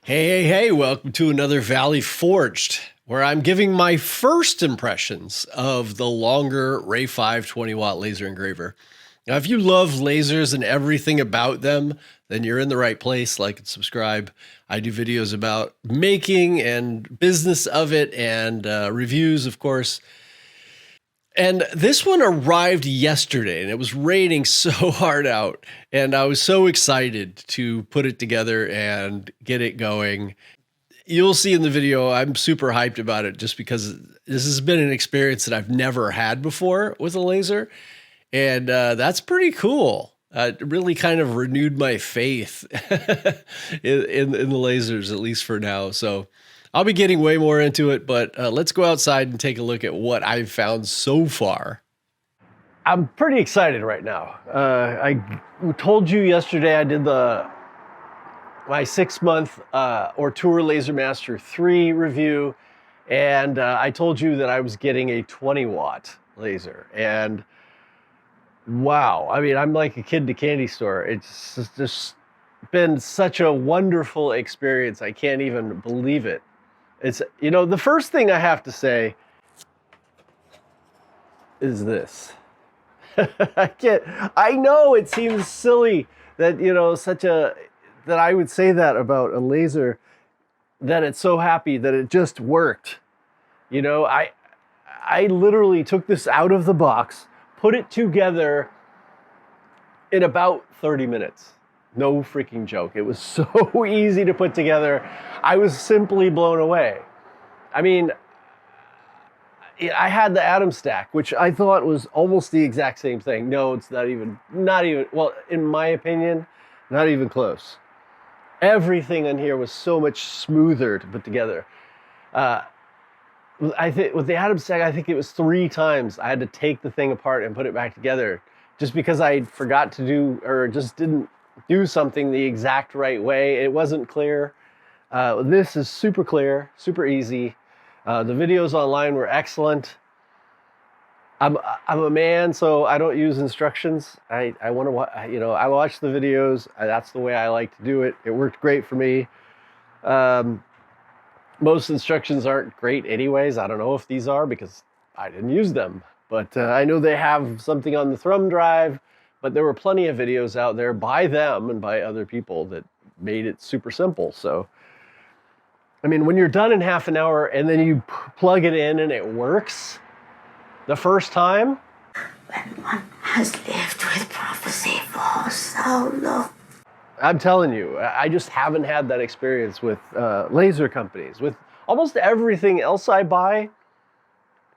Hey, welcome to another Valley Forged, where I'm giving my first impressions of the Longer Ray5 20-watt laser engraver. Now, if you love lasers and everything about them, then you're in the right place. Like and subscribe. I do videos about making and business of it and reviews, of course. And this one arrived yesterday, and it was raining so hard out, and I was so excited to put it together and get it going. You'll see in the video, I'm super hyped about it just because this has been an experience that I've never had before with a laser, and that's pretty cool. It really kind of renewed my faith in the lasers, at least for now. So I'll be getting way more into it, but let's go outside and take a look at what I've found so far. I'm pretty excited right now. I told you yesterday I did my 6-month Ortura Laser Master 3 review, and I told you that I was getting a 20-watt laser. And wow, I mean, I'm like a kid in a candy store. It's just been such a wonderful experience. I can't even believe it. It's, the first thing I have to say is this. I know it seems silly that, that I would say that about a laser, that it's so happy that it just worked. I literally took this out of the box, put it together in about 30 minutes. No freaking joke. It was so easy to put together. I was simply blown away. I mean, I had the atom stack, which I thought was almost the exact same thing. No, it's not even, well, in my opinion, not even close. Everything in here was so much smoother to put together. I think with the atom stack, I think it was 3 times I had to take the thing apart and put it back together just because I forgot to do, or just didn't do something the exact right way. It wasn't clear. This is super clear, super easy. The videos online were excellent. I'm a man, so I don't use instructions. I want to, I watch the videos. That's the way I like to do it. It worked great for me. Most instructions aren't great anyways. I don't know if these are because I didn't use them. But I know they have something on the thumb drive. But there were plenty of videos out there by them and by other people that made it super simple. So, I mean, when you're done in half an hour and then you plug it in and it works the first time. When one has lived with prophecy for so long. I'm telling you, I just haven't had that experience with laser companies. With almost everything else I buy,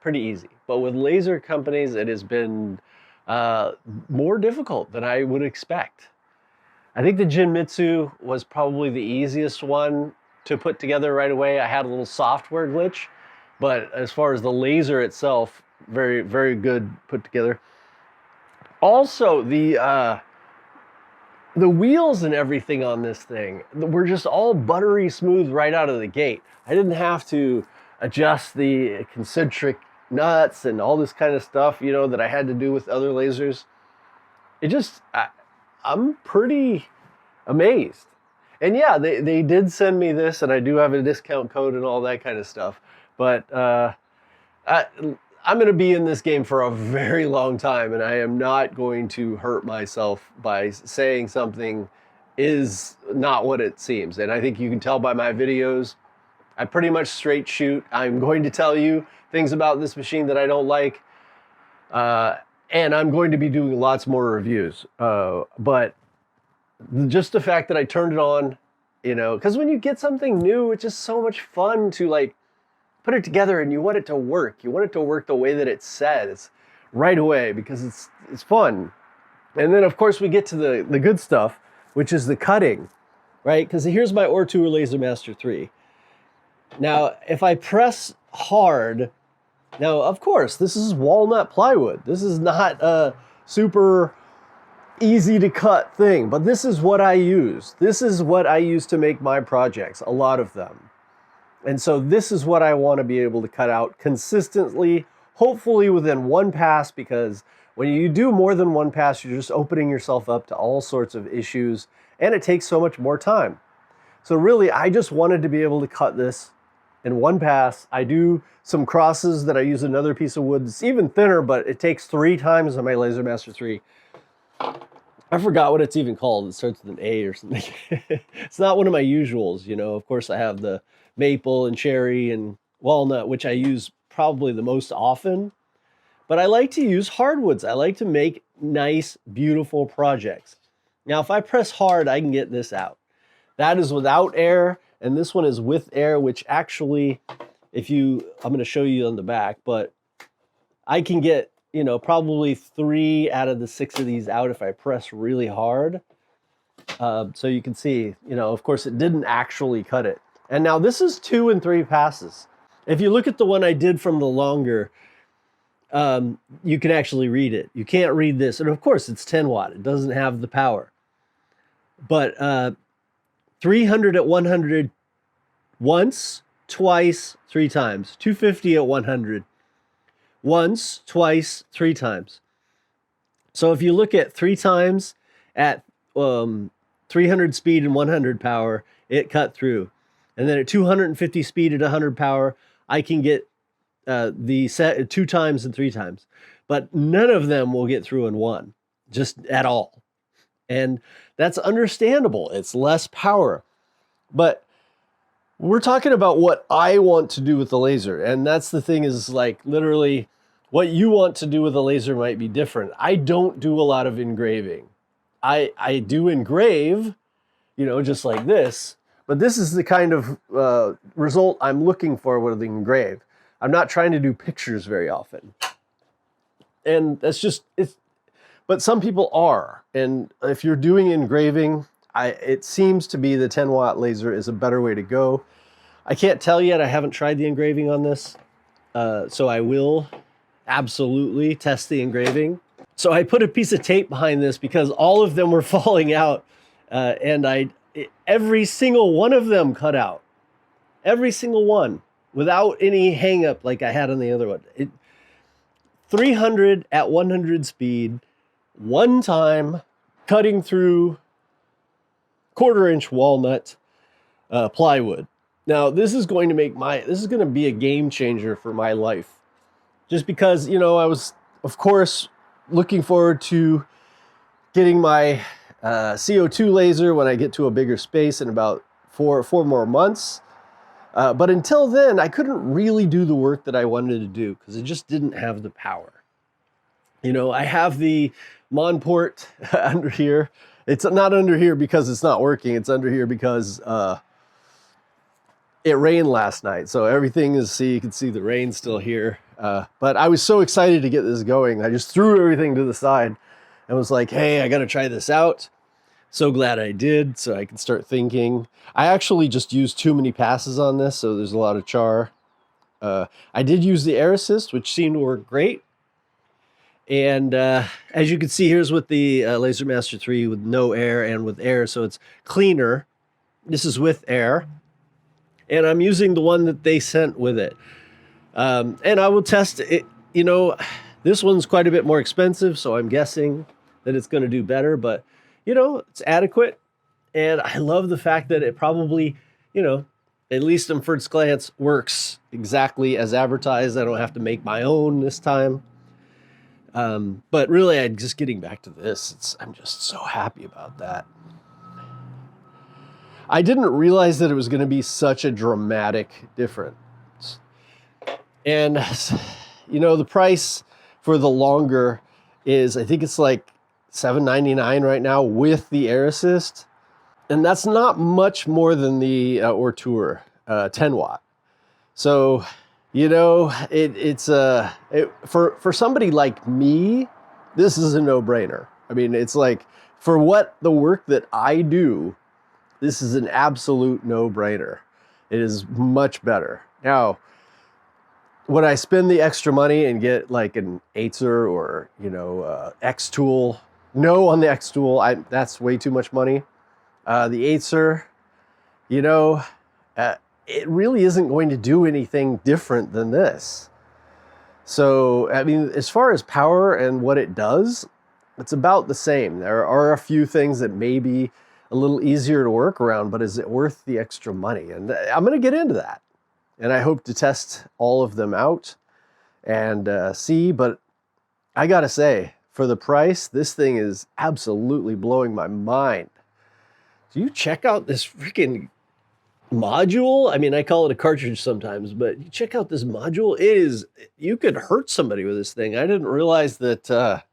pretty easy. But with laser companies, it has been more difficult than I would expect. I think the Jinmitsu was probably the easiest one to put together right away. I had a little software glitch, but as far as the laser itself, very, very good put together. Also, the wheels and everything on this thing were just all buttery smooth right out of the gate. I didn't have to adjust the concentric nuts and all this kind of stuff, that I had to do with other lasers. I'm pretty amazed. And yeah, they did send me this, and I do have a discount code and all that kind of stuff. But I'm going to be in this game for a very long time, and I am not going to hurt myself by saying something is not what it seems. And I think you can tell by my videos, I pretty much straight shoot. I'm going to tell you things about this machine that I don't like, and I'm going to be doing lots more reviews. But just the fact that I turned it on, because when you get something new, it's just so much fun to put it together, and you want it to work. You want it to work the way that it says right away because it's fun. And then of course we get to the good stuff, which is the cutting, right? Because here's my Ortura Laser Master 3. Now, if I press hard, now, of course, this is walnut plywood. This is not a super easy to cut thing, but this is what I use. This is what I use to make my projects, a lot of them. And so this is what I want to be able to cut out consistently, hopefully within one pass, because when you do more than one pass, you're just opening yourself up to all sorts of issues, and it takes so much more time. So really, I just wanted to be able to cut this in one pass. I do some crosses that I use another piece of wood that's even thinner, but it takes 3 times on my Laser Master 3. I forgot what it's even called. It starts with an A or something. It's not one of my usuals, you know. Of course, I have the maple and cherry and walnut, which I use probably the most often. But I like to use hardwoods. I like to make nice, beautiful projects. Now, if I press hard, I can get this out. That is without air, and this one is with air, which actually, I'm going to show you on the back, but I can get, you know, probably 3 out of the 6 of these out if I press really hard. So you can see, you know, of course, it didn't actually cut it. And now this is 2 and 3 passes. If you look at the one I did from the Longer, you can actually read it. You can't read this. And of course, it's 10 watt. It doesn't have the power. But 300 at 100 once, twice, 3 times. 250 at 100 once, twice, 3 times. So if you look at 3 times at 300 speed and 100 power, it cut through. And then at 250 speed at 100 power, I can get the set 2 times and 3 times. But none of them will get through in one, just at all. And that's understandable. It's less power. But we're talking about what I want to do with the laser. And that's the thing, is like literally what you want to do with a laser might be different. I don't do a lot of engraving. I do engrave, you know, just like this. But this is the kind of result I'm looking for with the engrave. I'm not trying to do pictures very often. And that's just, but some people are. And if you're doing engraving, it seems to be the 10 watt laser is a better way to go. I can't tell yet. I haven't tried the engraving on this. So I will absolutely test the engraving. So I put a piece of tape behind this because all of them were falling out. And every single one of them cut out. Every single one, without any hang up like I had on the other one. 300 at 100 speed, one time, cutting through 1/4 inch walnut plywood. Now this is going to be a game changer for my life. Just because, you know, I was, of course, looking forward to getting my CO2 laser when I get to a bigger space in about four more months. But until then, I couldn't really do the work that I wanted to do because it just didn't have the power. You know, I have the Monport under here. It's not under here because it's not working. It's under here because it rained last night. So everything is, you can see the rain still here. But I was so excited to get this going. I just threw everything to the side and was like, hey, I got to try this out. So glad I did, so I can start thinking. I actually just used too many passes on this, so there's a lot of char. I did use the air assist, which seemed to work great. And as you can see, here's with the Laser Master 3 with no air and with air, so it's cleaner. This is with air. And I'm using the one that they sent with it. And I will test it. You know, this one's quite a bit more expensive, so I'm guessing that it's going to do better, but you know, it's adequate. And I love the fact that it probably, you know, at least in first glance, works exactly as advertised. I don't have to make my own this time. But really, I'm just getting back to this. I'm just so happy about that. I didn't realize that it was going to be such a dramatic difference. And, you know, the price for the Longer is, I think it's like $7.99 right now with the air assist. And that's not much more than the Ortour 10 watt. So, you know, for somebody like me, this is a no-brainer. I mean, it's like, for what the work that I do, this is an absolute no-brainer. It is much better. Now, would I spend the extra money and get like an Acer or, you know, X-Tool? No, on the X-Tool, that's way too much money. The Acer, you know, it really isn't going to do anything different than this. So, I mean, as far as power and what it does, it's about the same. There are a few things that maybe a little easier to work around, but is it worth the extra money? And I'm going to get into that. And I hope to test all of them out and see, but I got to say, for the price, this thing is absolutely blowing my mind. Do you check out this freaking module? I mean, I call it a cartridge sometimes, but you check out this module. It is, you could hurt somebody with this thing. I didn't realize that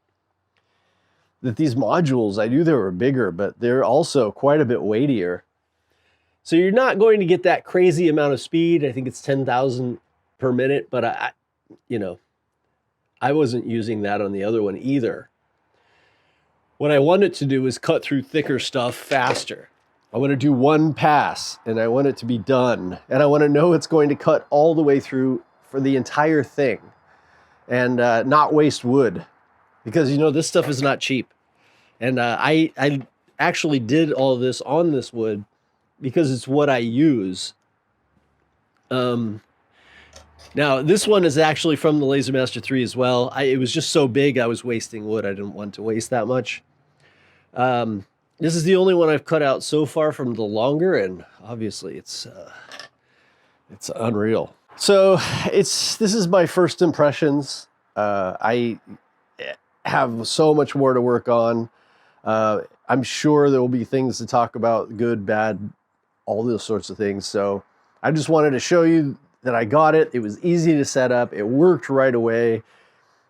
that these modules, I knew they were bigger, but they're also quite a bit weightier. So you're not going to get that crazy amount of speed. I think it's 10,000 per minute, but I wasn't using that on the other one either. What I want it to do is cut through thicker stuff faster. I want to do one pass and I want it to be done. And I want to know it's going to cut all the way through for the entire thing and not waste wood, because this stuff is not cheap. And I actually did all of this on this wood because it's what I use. Now this one is actually from the LaserMaster 3 as well. It was just so big I was wasting wood. I didn't want to waste that much. This is the only one I've cut out so far from the Longer, and obviously it's unreal. So this is my first impressions. I have so much more to work on. I'm sure there will be things to talk about, good, bad, all those sorts of things. So I just wanted to show you that I got it. It was easy to set up. It worked right away.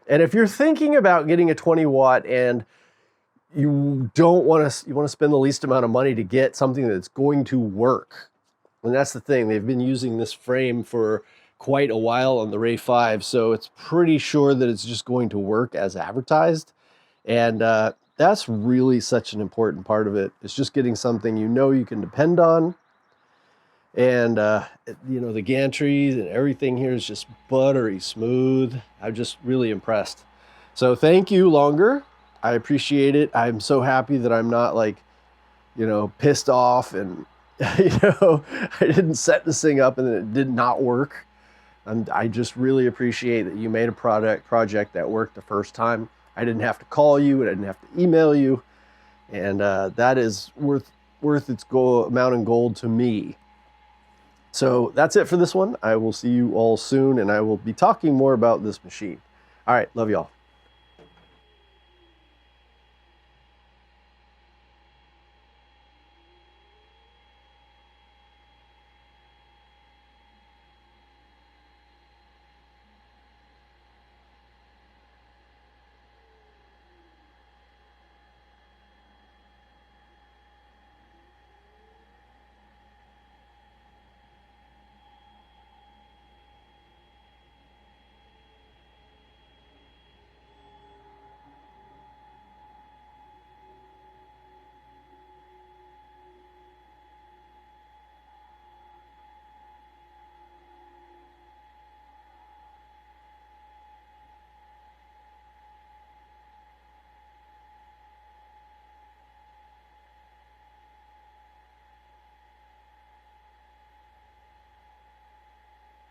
And if you're thinking about getting a 20 watt and you want to spend the least amount of money to get something that's going to work. And that's the thing. They've been using this frame for quite a while on the Ray5, so it's pretty sure that it's just going to work as advertised. And that's really such an important part of it. It's just getting something you can depend on. And the gantry and everything here is just buttery smooth. I'm just really impressed. So thank you, Longer. I appreciate it. I'm so happy that I'm not pissed off and I didn't set this thing up and then it did not work. And I just really appreciate that you made a project that worked the first time. I didn't have to call you, I didn't have to email you, and that is worth its amount in gold to me. So that's it for this one. I will see you all soon, and I will be talking more about this machine. All right, love y'all.